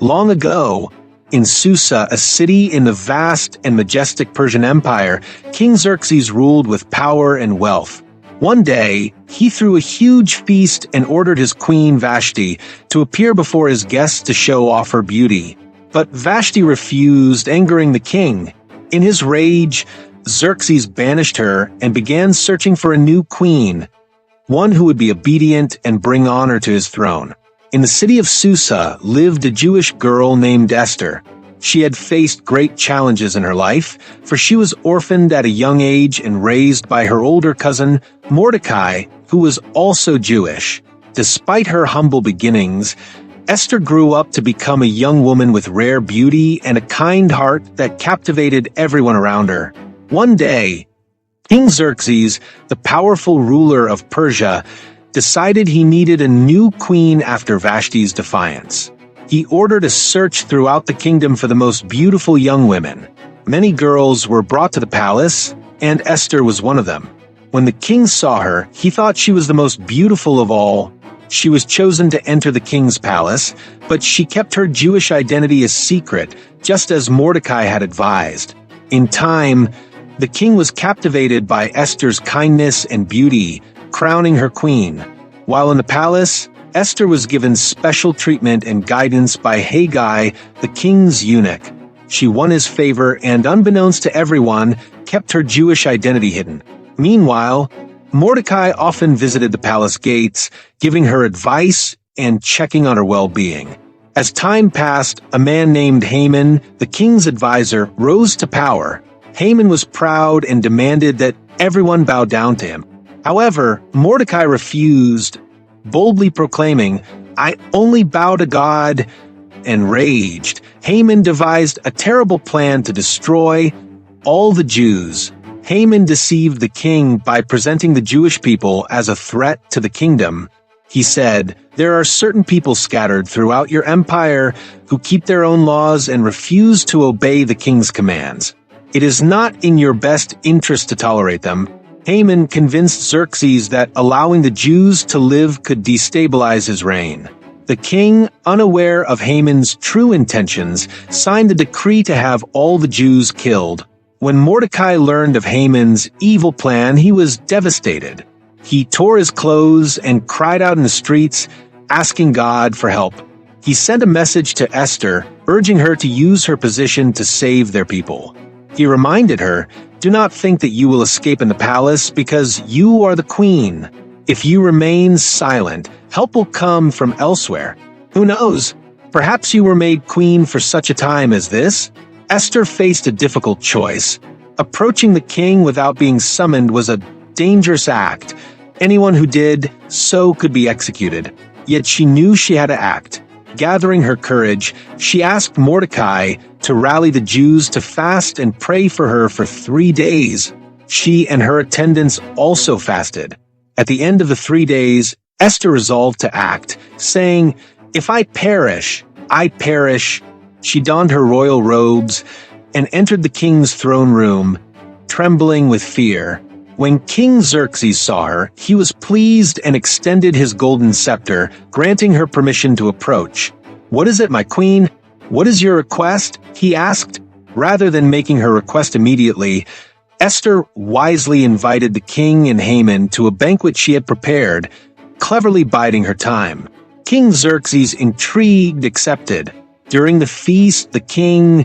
Long ago, in Susa, a city in the vast and majestic Persian Empire, King Xerxes ruled with power and wealth. One day, he threw a huge feast and ordered his queen Vashti to appear before his guests to show off her beauty. But Vashti refused, angering the king. In his rage, Xerxes banished her and began searching for a new queen, one who would be obedient and bring honor to his throne. In the city of Susa lived a Jewish girl named Esther. She had faced great challenges in her life, for she was orphaned at a young age and raised by her older cousin, Mordecai, who was also Jewish. Despite her humble beginnings, Esther grew up to become a young woman with rare beauty and a kind heart that captivated everyone around her. One day, King Xerxes, the powerful ruler of Persia, decided he needed a new queen after Vashti's defiance. He ordered a search throughout the kingdom for the most beautiful young women. Many girls were brought to the palace, and Esther was one of them. When the king saw her, he thought she was the most beautiful of all. She was chosen to enter the king's palace, but she kept her Jewish identity a secret, just as Mordecai had advised. In time, the king was captivated by Esther's kindness and beauty, crowning her queen. While in the palace, Esther was given special treatment and guidance by Haggai, the king's eunuch. She won his favor and, unbeknownst to everyone, kept her Jewish identity hidden. Meanwhile, Mordecai often visited the palace gates, giving her advice and checking on her well-being. As time passed, a man named Haman, the king's advisor, rose to power. Haman was proud and demanded that everyone bow down to him. However, Mordecai refused, boldly proclaiming, "I only bow to God," and raged. Haman devised a terrible plan to destroy all the Jews. Haman deceived the king by presenting the Jewish people as a threat to the kingdom. He said, "There are certain people scattered throughout your empire who keep their own laws and refuse to obey the king's commands. It is not in your best interest to tolerate them." Haman convinced Xerxes that allowing the Jews to live could destabilize his reign. The king, unaware of Haman's true intentions, signed a decree to have all the Jews killed. When Mordecai learned of Haman's evil plan, he was devastated. He tore his clothes and cried out in the streets, asking God for help. He sent a message to Esther, urging her to use her position to save their people. He reminded her, "Do not think that you will escape in the palace, because you are the queen. If you remain silent, help will come from elsewhere. Who knows? Perhaps you were made queen for such a time as this." Esther faced a difficult choice. Approaching the king without being summoned was a dangerous act. Anyone who did so could be executed. Yet she knew she had to act. Gathering her courage, she asked Mordecai to rally the Jews to fast and pray for her for 3 days. She and her attendants also fasted. At the end of the 3 days, Esther resolved to act, saying, "If I perish, I perish." She donned her royal robes and entered the king's throne room, trembling with fear. When King Xerxes saw her, he was pleased and extended his golden scepter, granting her permission to approach. "What is it, my queen? What is your request?" he asked. Rather than making her request immediately, Esther wisely invited the king and Haman to a banquet she had prepared, cleverly biding her time. King Xerxes, intrigued, accepted. During the feast, the king,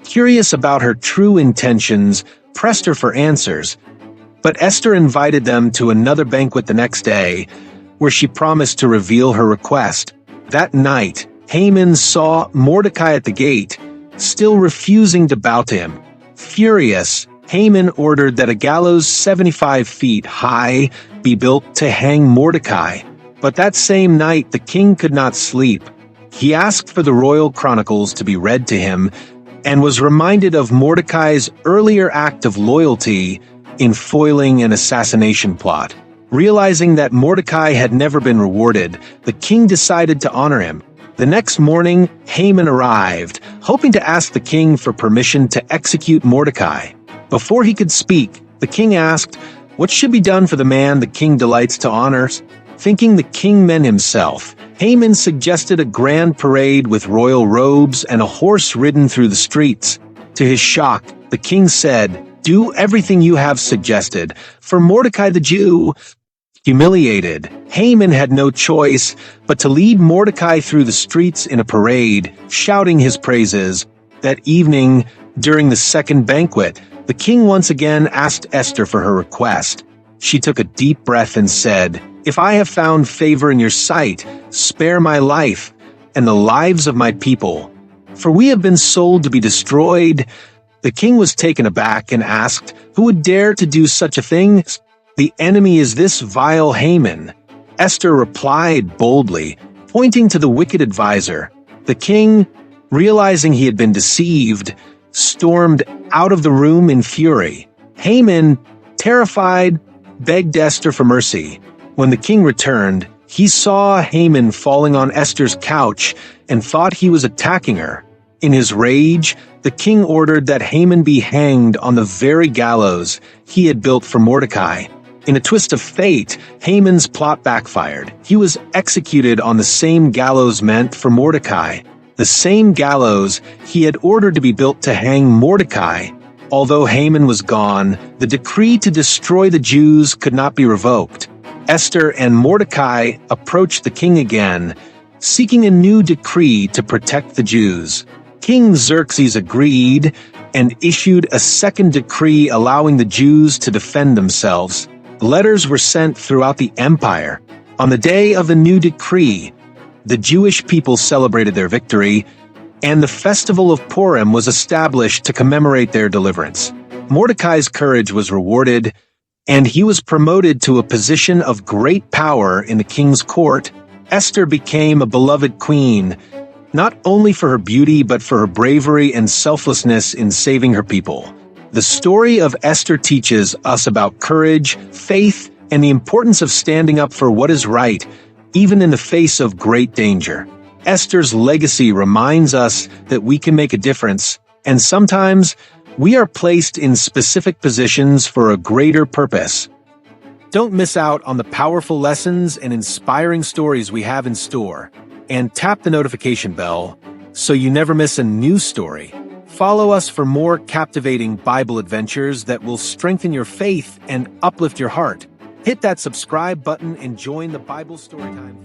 curious about her true intentions, pressed her for answers. But Esther invited them to another banquet the next day, where she promised to reveal her request. That night, Haman saw Mordecai at the gate, still refusing to bow to him. Furious, Haman ordered that a gallows 75 feet high be built to hang Mordecai. But that same night, the king could not sleep. He asked for the royal chronicles to be read to him, and was reminded of Mordecai's earlier act of loyalty in foiling an assassination plot. Realizing that Mordecai had never been rewarded, the king decided to honor him. The next morning, Haman arrived, hoping to ask the king for permission to execute Mordecai. Before he could speak, the king asked, "What should be done for the man the king delights to honor?" Thinking the king meant himself, Haman suggested a grand parade with royal robes and a horse ridden through the streets. To his shock, the king said, "Do everything you have suggested, for Mordecai the Jew." Humiliated, Haman had no choice but to lead Mordecai through the streets in a parade, shouting his praises. That evening, during the second banquet, the king once again asked Esther for her request. She took a deep breath and said, "If I have found favor in your sight, spare my life and the lives of my people, for we have been sold to be destroyed." The king was taken aback and asked, "Who would dare to do such a thing? The enemy is this vile Haman." Esther replied boldly, pointing to the wicked advisor. The king, realizing he had been deceived, stormed out of the room in fury. Haman, terrified, begged Esther for mercy. When the king returned, he saw Haman falling on Esther's couch and thought he was attacking her. In his rage, the king ordered that Haman be hanged on the very gallows he had built for Mordecai. In a twist of fate, Haman's plot backfired. He was executed on the same gallows meant for Mordecai, the same gallows he had ordered to be built to hang Mordecai. Although Haman was gone, the decree to destroy the Jews could not be revoked. Esther and Mordecai approached the king again, seeking a new decree to protect the Jews. King Xerxes agreed and issued a second decree allowing the Jews to defend themselves. Letters were sent throughout the empire. On the day of the new decree, the Jewish people celebrated their victory, and the festival of Purim was established to commemorate their deliverance. Mordecai's courage was rewarded, and he was promoted to a position of great power in the king's court. Esther became a beloved queen, not only for her beauty but for her bravery and selflessness in saving her people. The story of Esther teaches us about courage, faith, and the importance of standing up for what is right, even in the face of great danger. Esther's legacy reminds us that we can make a difference, and sometimes we are placed in specific positions for a greater purpose. Don't miss out on the powerful lessons and inspiring stories we have in store, and tap the notification bell so you never miss a new story. Follow us for more captivating Bible adventures that will strengthen your faith and uplift your heart. Hit that subscribe button and join the Bible Storytime.